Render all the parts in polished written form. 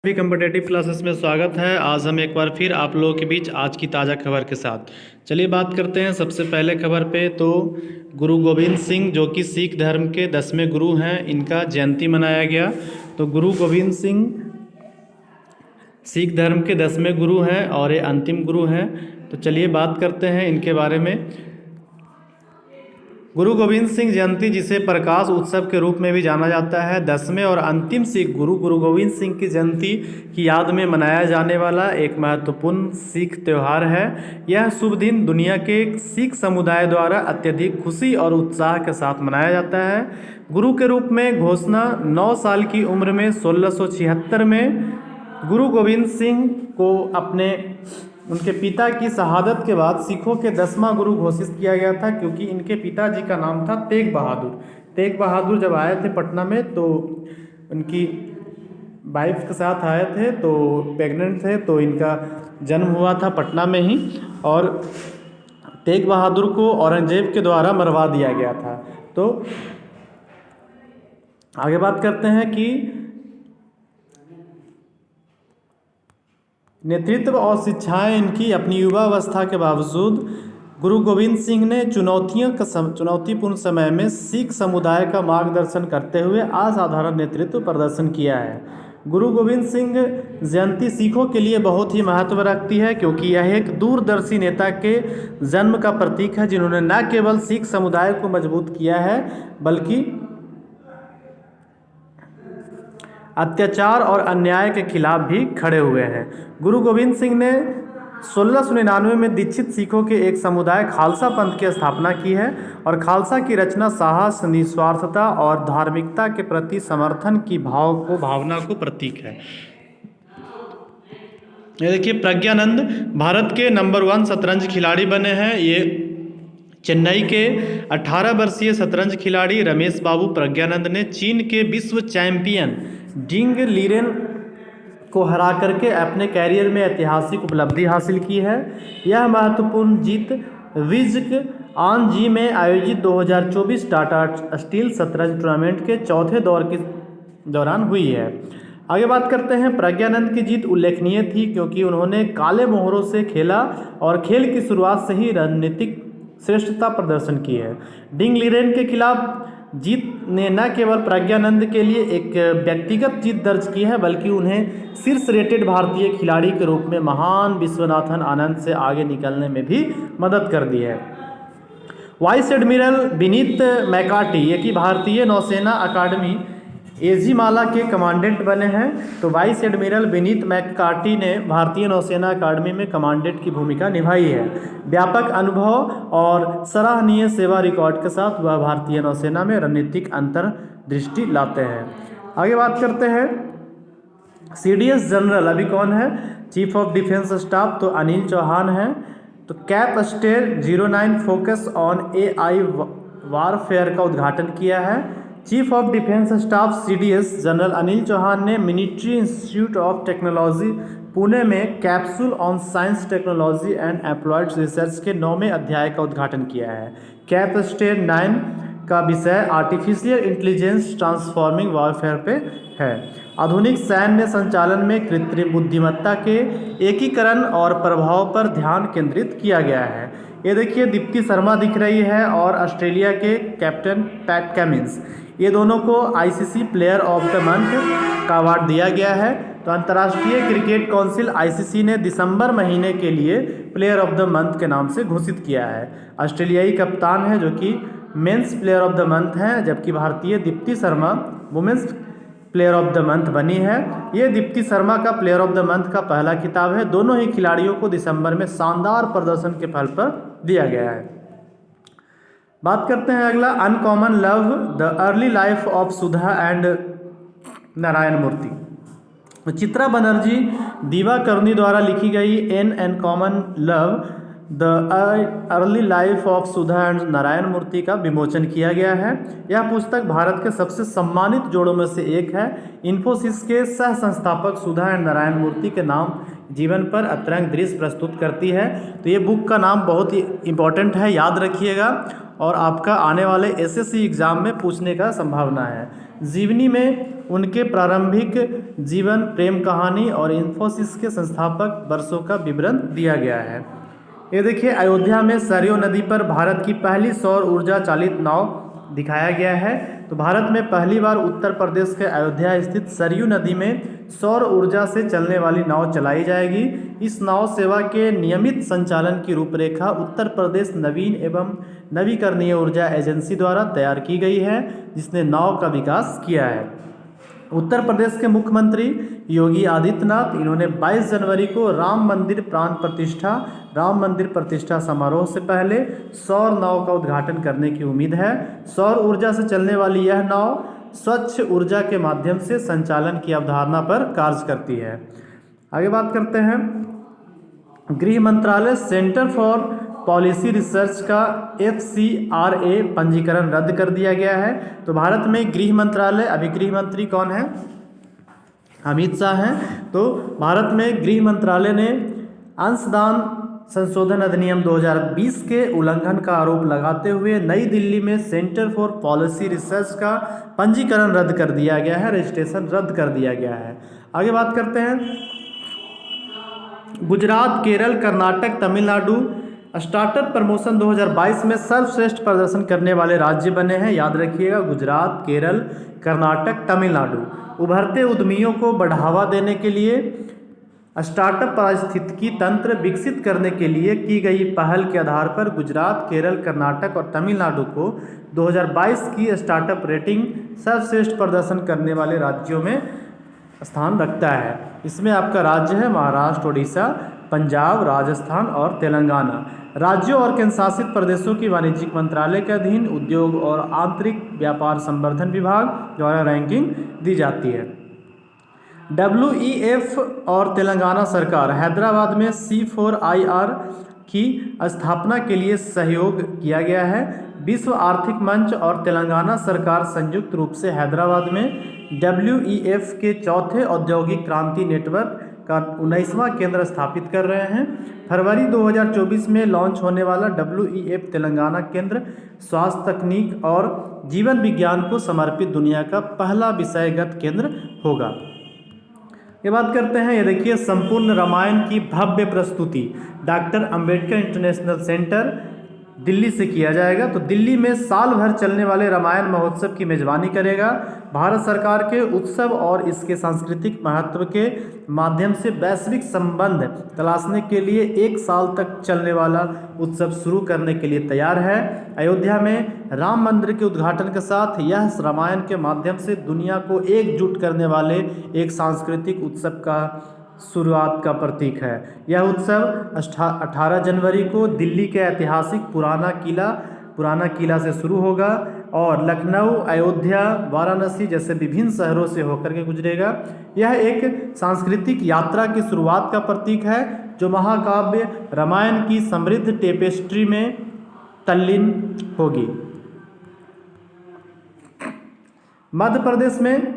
सभी competitive classes में स्वागत है। आज हम एक बार फिर आप लोगों के बीच आज की ताज़ा खबर के साथ चलिए बात करते हैं। सबसे पहले खबर पे तो गुरु गोविंद सिंह जो कि सिख धर्म के 10वें गुरु हैं, इनका जयंती मनाया गया। तो गुरु गोविंद सिंह सिख धर्म के 10वें गुरु हैं और ये अंतिम गुरु हैं। तो चलिए बात करते हैं इनके बारे में। गुरु गोविंद सिंह जयंती, जिसे प्रकाश उत्सव के रूप में भी जाना जाता है, 10वें और अंतिम सिख गुरु गुरु गोविंद सिंह की जयंती की याद में मनाया जाने वाला एक महत्वपूर्ण सिख त्यौहार है। यह शुभ दिन दुनिया के सिख समुदाय द्वारा अत्यधिक खुशी और उत्साह के साथ मनाया जाता है। गुरु के रूप में घोषणा 9 साल की उम्र में 1676 में गुरु गोविंद सिंह को उनके पिता की शहादत के बाद सिखों के 10वां गुरु घोषित किया गया था, क्योंकि इनके पिताजी का नाम था तेग बहादुर। तेग बहादुर जब आए थे पटना में तो उनकी वाइफ के साथ आए थे, तो प्रेग्नेंट थे, तो इनका जन्म हुआ था पटना में ही और तेग बहादुर को औरंगजेब के द्वारा मरवा दिया गया था। तो आगे बात करते हैं कि नेतृत्व और शिक्षाएं इनकी अपनी युवावस्था के बावजूद गुरु गोविंद सिंह ने चुनौतीपूर्ण समय में सिख समुदाय का मार्गदर्शन करते हुए असाधारण नेतृत्व प्रदर्शन किया है। गुरु गोविंद सिंह जयंती सिखों के लिए बहुत ही महत्व रखती है, क्योंकि यह एक दूरदर्शी नेता के जन्म का प्रतीक है, जिन्होंने न केवल सिख समुदाय को मजबूत किया है बल्कि अत्याचार और अन्याय के खिलाफ भी खड़े हुए हैं। गुरु गोविंद सिंह ने 1699 में दीक्षित सिखों के एक समुदाय खालसा पंथ की स्थापना की है और खालसा की रचना साहस, निस्वार्थता और धार्मिकता के प्रति समर्थन की भावना को प्रतीक है। ये देखिए, प्रज्ञानंद भारत के नंबर 1 शतरंज खिलाड़ी बने हैं। ये चेन्नई के 18 वर्षीय शतरंज खिलाड़ी रमेश बाबू प्रज्ञानंद ने चीन के विश्व चैंपियन डिंग लीरेन को हरा करके अपने कैरियर में ऐतिहासिक उपलब्धि हासिल की है। यह महत्वपूर्ण जीत विज्क आन जी में आयोजित 2024 टाटा स्टील शतरंज टूर्नामेंट के चौथे दौर के दौरान हुई है। आगे बात करते हैं। प्रज्ञानंद की जीत उल्लेखनीय थी, क्योंकि उन्होंने काले मोहरों से खेला और खेल की शुरुआत से ही रणनीतिक श्रेष्ठता प्रदर्शन की है। डिंग लीरेन के खिलाफ जीत ने न केवल प्रज्ञानंद के लिए एक व्यक्तिगत जीत दर्ज की है, बल्कि उन्हें शीर्ष रेटेड भारतीय खिलाड़ी के रूप में महान विश्वनाथन आनंद से आगे निकलने में भी मदद कर दी है। वाइस एडमिरल विनीत मैकार्टी, ये कि भारतीय नौसेना अकादमी एजीमाला के कमांडेंट बने हैं। तो वाइस एडमिरल विनीत मैकार्टी ने भारतीय नौसेना अकादमी में कमांडेंट की भूमिका निभाई है। व्यापक अनुभव और सराहनीय सेवा रिकॉर्ड के साथ वह भारतीय नौसेना में रणनीतिक अंतर्दृष्टि लाते हैं। आगे बात करते हैं। सीडीएस जनरल अभी कौन है? चीफ ऑफ डिफेंस स्टाफ तो अनिल चौहान हैं। तो CAPSTAR 09 focus on AI warfare का उद्घाटन किया है। Chief of defence staff CDS general Anil Chauhan ने military institute of technology Pune में capsule on science technology and applied research के 9वें अध्याय का उद्घाटन किया है। कैप स्टेयर 9 का विषय आर्टिफिशियल इंटेलिजेंस ट्रांसफॉर्मिंग वॉरफेयर पे है। आधुनिक सैन्य संचालन में कृत्रिम बुद्धिमत्ता के एकीकरण और प्रभाव पर ध्यान केंद्रित किया गया है। ये देखिए, दीप्ति शर्मा दिख रही है और ऑस्ट्रेलिया के कैप्टन पैट कमिंस, ये दोनों को ICC player of the month का अवार्ड दिया गया है। तो अंतर्राष्ट्रीय क्रिकेट काउंसिल आईसीसी ने दिसंबर महीने के लिए प्लेयर ऑफ द मंथ के नाम से घोषित किया है। ऑस्ट्रेलियाई कप्तान है जो कि men's player of the month हैं, जबकि भारतीय Deepti Sharma women's player of the month बनी है। ये दीप्ति शर्मा का प्लेयर ऑफ द मंथ का पहला खिताब है। दोनों ही खिलाड़ियों को दिसंबर में शानदार प्रदर्शन के फल पर दिया गया है। बात करते हैं अगला, uncommon love the early life of Sudha and Narayana Murty. Chitra Banerjee Divakaruni द्वारा लिखी गई an uncommon love the early life of Sudha and Narayana Murty का विमोचन किया गया है। यह पुस्तक भारत के सबसे सम्मानित जोड़ों में से एक है। इन्फोसिस के सह संस्थापक सुधा एंड नारायण मूर्ति के नाम जीवन पर अतरंग दृश्य प्रस्तुत करती है। तो ये बुक का नाम बहुत ही इम्पोर्टेंट है, याद रखिएगा, और आपका आने वाले एसएससी एग्ज़ाम में पूछने का संभावना है। जीवनी में उनके प्रारंभिक जीवन, प्रेम कहानी और इन्फोसिस के संस्थापक वर्षों का विवरण दिया गया है। ये देखिए, अयोध्या में सरयू नदी पर भारत की पहली सौर ऊर्जा चालित नाव दिखाया गया है। तो भारत में पहली बार उत्तर प्रदेश के अयोध्या स्थित सरयू नदी में सौर ऊर्जा से चलने वाली नाव चलाई जाएगी। इस नाव सेवा के नियमित संचालन की रूपरेखा उत्तर प्रदेश नवीन एवं नवीकरणीय ऊर्जा एजेंसी द्वारा तैयार की गई है, जिसने नाव का विकास किया है। उत्तर प्रदेश के मुख्यमंत्री योगी आदित्यनाथ, इन्होंने 22 जनवरी को राम मंदिर प्रतिष्ठा समारोह से पहले सौर नाव का उद्घाटन करने की उम्मीद है। सौर ऊर्जा से चलने वाली यह नाव स्वच्छ ऊर्जा के माध्यम से संचालन की अवधारणा पर कार्य करती है। आगे बात करते हैं, गृह मंत्रालय सेंटर फॉर पॉलिसी रिसर्च का FCRA पंजीकरण रद्द कर दिया गया है। तो भारत में गृह मंत्रालय, अभी गृह मंत्री कौन है? अमित शाह हैं। तो भारत में गृह मंत्रालय ने अंशदान संशोधन अधिनियम 2020 के उल्लंघन का आरोप लगाते हुए नई दिल्ली में सेंटर फॉर पॉलिसी रिसर्च का पंजीकरण रद्द कर दिया गया है, रजिस्ट्रेशन रद्द कर दिया गया है। आगे बात करते हैं, गुजरात, केरल, कर्नाटक, तमिलनाडु स्टार्टअप प्रमोशन 2022 में सर्वश्रेष्ठ प्रदर्शन करने वाले राज्य बने हैं। याद रखिएगा, गुजरात, केरल, कर्नाटक, तमिलनाडु। उभरते उद्यमियों को बढ़ावा देने के लिए स्टार्टअप पारिस्थितिकी तंत्र विकसित करने के लिए की गई पहल के आधार पर गुजरात, केरल, कर्नाटक और तमिलनाडु को 2022 की स्टार्टअप रेटिंग सर्वश्रेष्ठ प्रदर्शन करने वाले राज्यों में स्थान रखता है। इसमें आपका राज्य है महाराष्ट्र, उड़ीसा, पंजाब, राजस्थान और तेलंगाना। राज्यों और केंद्र शासित प्रदेशों की वाणिज्यिक मंत्रालय के अधीन उद्योग और आंतरिक व्यापार संवर्धन विभाग द्वारा रैंकिंग दी जाती है। WEF और तेलंगाना सरकार हैदराबाद में C4IR की स्थापना के लिए सहयोग किया गया है। विश्व आर्थिक मंच और तेलंगाना सरकार संयुक्त रूप से हैदराबाद में WEF के चौथे औद्योगिक क्रांति नेटवर्क का 19वां केंद्र स्थापित कर रहे हैं। फरवरी 2024 में लॉन्च होने वाला WEF तेलंगाना केंद्र स्वास्थ्य तकनीक और जीवन विज्ञान को समर्पित दुनिया का पहला विषयगत केंद्र होगा। ये बात करते हैं, ये देखिए, संपूर्ण रामायण की भव्य प्रस्तुति doctor Ambedkar international centre Delhi से किया जाएगा। तो दिल्ली में साल भर चलने वाले रामायण महोत्सव की मेजबानी करेगा। भारत सरकार के उत्सव और इसके सांस्कृतिक महत्व के माध्यम से वैश्विक संबंध तलाशने के लिए 1 साल तक चलने वाला उत्सव शुरू करने के लिए तैयार है। अयोध्या में राम मंदिर के उद्घाटन के साथ यह रामायण के माध्यम से दुनिया को एकजुट करने वाले एक सांस्कृतिक उत्सव का शुरुआत का प्रतीक है। यह उत्सव 18 जनवरी को दिल्ली के ऐतिहासिक पुराना किला से शुरू होगा और लखनऊ, अयोध्या, वाराणसी जैसे विभिन्न शहरों से होकर के गुजरेगा। यह एक सांस्कृतिक यात्रा की शुरुआत का प्रतीक है जो महाकाव्य रामायण की समृद्ध टेपेस्ट्री में तल्लीन होगी। मध्य प्रदेश में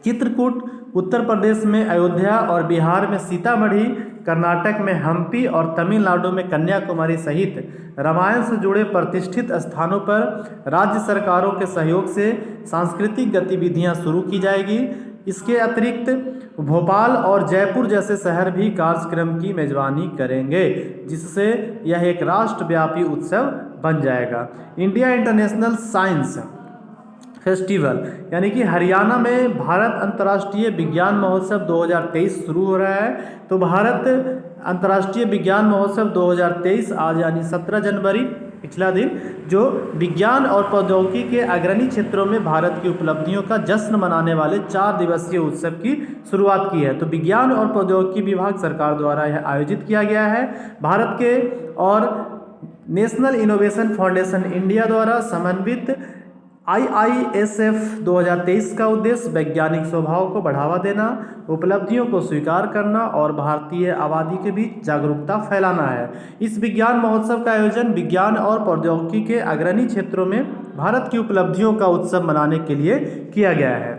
चित्रकूट, उत्तर प्रदेश में अयोध्या और बिहार में सीतामढ़ी, कर्नाटक में हम्पी और तमिलनाडु में कन्याकुमारी सहित रामायण से जुड़े प्रतिष्ठित स्थानों पर राज्य सरकारों के सहयोग से सांस्कृतिक गतिविधियां शुरू की जाएगी। इसके अतिरिक्त भोपाल और जयपुर जैसे शहर भी कार्यक्रम की मेजबानी करेंगे, जिससे यह एक राष्ट्रव्यापी उत्सव बन जाएगा। इंडिया इंटरनेशनल साइंस फेस्टिवल यानी कि हरियाणा में भारत अंतर्राष्ट्रीय विज्ञान महोत्सव 2023 शुरू हो रहा है। तो भारत अंतर्राष्ट्रीय विज्ञान महोत्सव 2023 आज यानी 17 जनवरी पिछला दिन जो विज्ञान और प्रौद्योगिकी के अग्रणी क्षेत्रों में भारत की उपलब्धियों का जश्न मनाने वाले 4 दिवसीय उत्सव की शुरुआत की है। तो विज्ञान और प्रौद्योगिकी विभाग सरकार द्वारा यह आयोजित किया गया है। भारत के और नेशनल इनोवेशन फाउंडेशन इंडिया द्वारा समन्वित IISF 2023 का उद्देश्य वैज्ञानिक स्वभाव को बढ़ावा देना, उपलब्धियों को स्वीकार करना और भारतीय आबादी के बीच जागरूकता फैलाना है। इस विज्ञान महोत्सव का आयोजन विज्ञान और प्रौद्योगिकी के अग्रणी क्षेत्रों में भारत की उपलब्धियों का उत्सव मनाने के लिए किया गया है।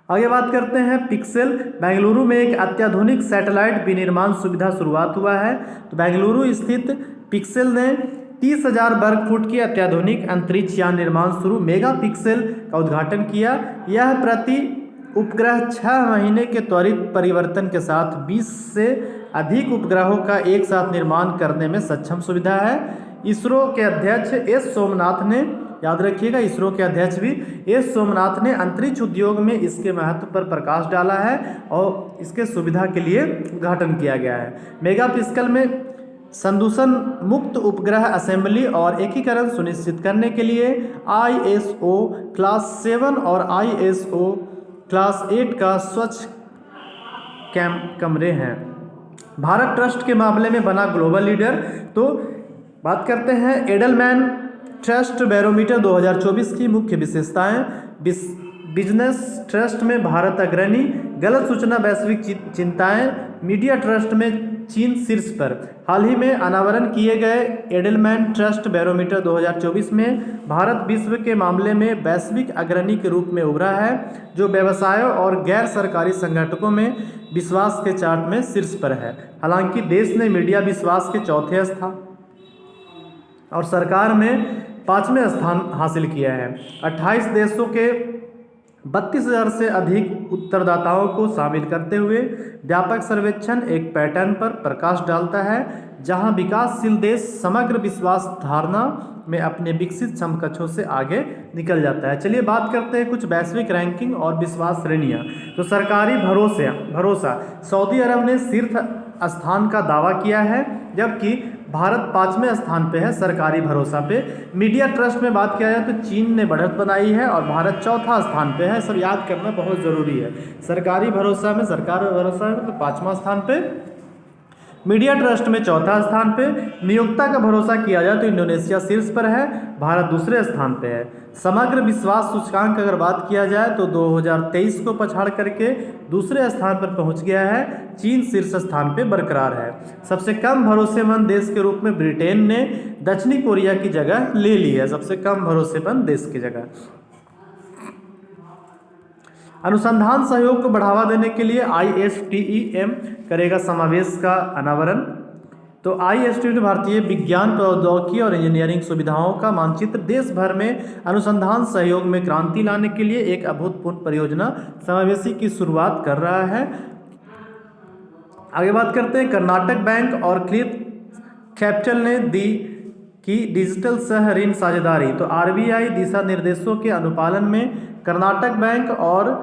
आगे बात करते हैं पिक्सेल। बेंगलुरु में एक अत्याधुनिक सैटेलाइट विनिर्माण सुविधा शुरुआत हुआ है। तो बेंगलुरु स्थित पिक्सेल ने 30,000 वर्ग फुट की अत्याधुनिक अंतरिक्ष यान निर्माण शुरू, मेगापिक्सल का उद्घाटन किया। यह प्रति उपग्रह 6 महीने के त्वरित परिवर्तन के साथ 20 से अधिक उपग्रहों का एक साथ निर्माण करने में सक्षम सुविधा है। इसरो के अध्यक्ष एस सोमनाथ ने, याद रखिएगा इसरो के अध्यक्ष भी एस सोमनाथ ने अंतरिक्ष उद्योग में इसके महत्व पर प्रकाश डाला है और इसके सुविधा के लिए उद्घाटन किया गया है। मेगापिक्सल में संदूषण मुक्त उपग्रह असेंबली और एकीकरण सुनिश्चित करने के लिए ISO क्लास 7 और ISO क्लास 8 का स्वच्छ कमरे हैं। भारत ट्रस्ट के मामले में बना ग्लोबल लीडर। तो बात करते हैं एडलमैन ट्रस्ट बैरोमीटर 2024 की मुख्य विशेषताएं। बिजनेस ट्रस्ट में भारत अग्रणी, गलत सूचना वैश्विक चिंताएं, मीडिया ट्रस्ट में चीन शीर्ष पर। हाल ही में अनावरण किए गए एडलमैन ट्रस्ट बैरोमीटर 2024 में भारत विश्व के मामले में वैश्विक अग्रणी के रूप में उभरा है, जो व्यवसायों और गैर सरकारी संगठनों में विश्वास के चार्ट में शीर्ष पर है। हालांकि देश ने मीडिया विश्वास के चौथे स्थान और सरकार में 5वें स्थान हासिल किया है। 28 देशों के 32,000 से अधिक उत्तरदाताओं को शामिल करते हुए व्यापक सर्वेक्षण एक पैटर्न पर प्रकाश डालता है, जहां विकासशील देश समग्र विश्वास धारणा में अपने विकसित समकक्षों से आगे निकल जाता है। चलिए बात करते हैं कुछ वैश्विक रैंकिंग और विश्वास श्रेणियां। तो सरकारी भरोसा, सऊदी अरब ने शीर्ष स्थान का दावा किया है, जबकि भारत 5वें स्थान पे है सरकारी भरोसा पे। मीडिया ट्रस्ट में बात किया जाए तो चीन ने बढ़त बनाई है और भारत चौथा स्थान पे है। सब याद करना बहुत ज़रूरी है। सरकारी भरोसा में मतलब 5वां स्थान पे, मीडिया ट्रस्ट में चौथा स्थान पे। नियोक्ता का भरोसा किया जाए तो इंडोनेशिया शीर्ष पर है, भारत दूसरे स्थान पे है। समग्र विश्वास सूचकांक अगर बात किया जाए तो 2023 को पछाड़ करके दूसरे स्थान पर पहुंच गया है, चीन शीर्ष स्थान पे बरकरार है। सबसे कम भरोसेमंद देश के रूप में ब्रिटेन ने दक्षिणी कोरिया की जगह ले ली है, सबसे कम भरोसेमंद देश की जगह। अनुसंधान सहयोग को बढ़ावा देने के लिए ISTEM करेगा समावेश का अनावरण। तो ISTEM भारतीय विज्ञान प्रौद्योगिकी और इंजीनियरिंग सुविधाओं का मानचित्र देश भर में अनुसंधान सहयोग में क्रांति लाने के लिए एक अभूतपूर्व परियोजना समावेशी की शुरुआत कर रहा है। आगे बात करते हैं कर्नाटक बैंक और क्लिप कैपिटल ने दी की डिजिटल सह ऋण साझेदारी। तो RBI दिशा निर्देशों के अनुपालन में कर्नाटक बैंक और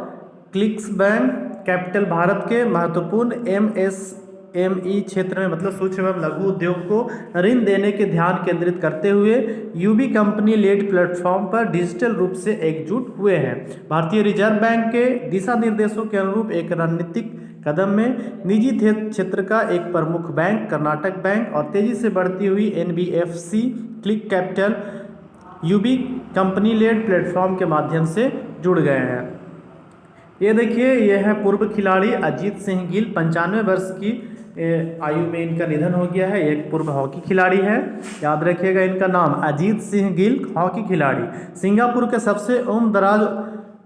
क्लिक्स बैंक कैपिटल भारत के महत्वपूर्ण MSME क्षेत्र में मतलब सूक्ष्म एवं लघु उद्योग को ऋण देने के ध्यान केंद्रित करते हुए UB कंपनी लेड प्लेटफॉर्म पर डिजिटल रूप से एकजुट हुए हैं। भारतीय रिजर्व बैंक के दिशा निर्देशों के अनुरूप एक रणनीतिक कदम में निजी क्षेत्र का एक प्रमुख बैंक कर्नाटक बैंक और तेजी से बढ़ती हुई NBFC click capital UB company led platform के माध्यम से जुड़ गए हैं। ये देखिए, यह है पूर्व खिलाड़ी अजीत सिंह गिल, 95 वर्ष की आयु में इनका निधन हो गया है। एक पूर्व हॉकी खिलाड़ी है, याद रखिएगा इनका नाम अजीत सिंह गिल, हॉकी खिलाड़ी। सिंगापुर के सबसे उम्र दराज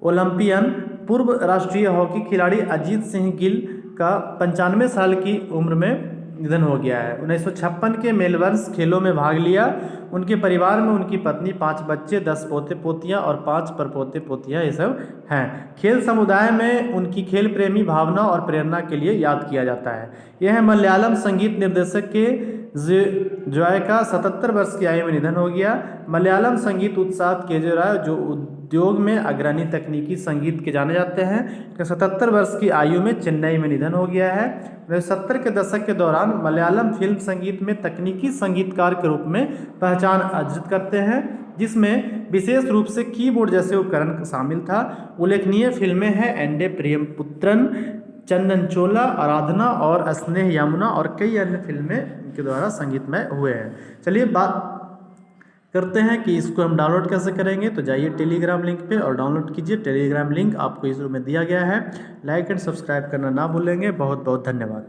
ओलंपियन पूर्व राष्ट्रीय हॉकी खिलाड़ी अजीत सिंह गिल का 95 साल की उम्र में निधन हो गया है। 1956 के मेलबर्न खेलों में भाग लिया। उनके परिवार में उनकी पत्नी, 5 बच्चे, 10 पोते पोतियां और 5 परपोते पोतियां ये सब हैं। खेल समुदाय में उनकी खेल प्रेमी भावना और प्रेरणा के लिए याद किया जाता है। यह है मलयालम संगीत निर्देशक के जॉय का 77 वर्ष की आयु में निधन हो गया। मलयालम संगीत उत्साद केजे राय जो उद्योग में अग्रणी तकनीकी संगीत के जाने जाते हैं, 77 वर्ष की आयु में चेन्नई में निधन हो गया है। 70 के दशक के दौरान मलयालम फिल्म संगीत में तकनीकी संगीतकार के रूप में पहचान अर्जित करते हैं, जिसमें विशेष रूप से कीबोर्ड जैसे उपकरण शामिल था। उल्लेखनीय फिल्में हैं एंडे प्रियमपुत्रन, चंदन चोला, आराधना और स्नेह यमुना और कई अन्य फिल्में इनके द्वारा संगीतमय हुए हैं। चलिए बात करते हैं कि इसको हम डाउनलोड कैसे करेंगे। तो जाइए टेलीग्राम लिंक पे और डाउनलोड कीजिए। टेलीग्राम लिंक आपको इस रूम में दिया गया है। लाइक एंड सब्सक्राइब करना ना भूलेंगे। बहुत बहुत धन्यवाद।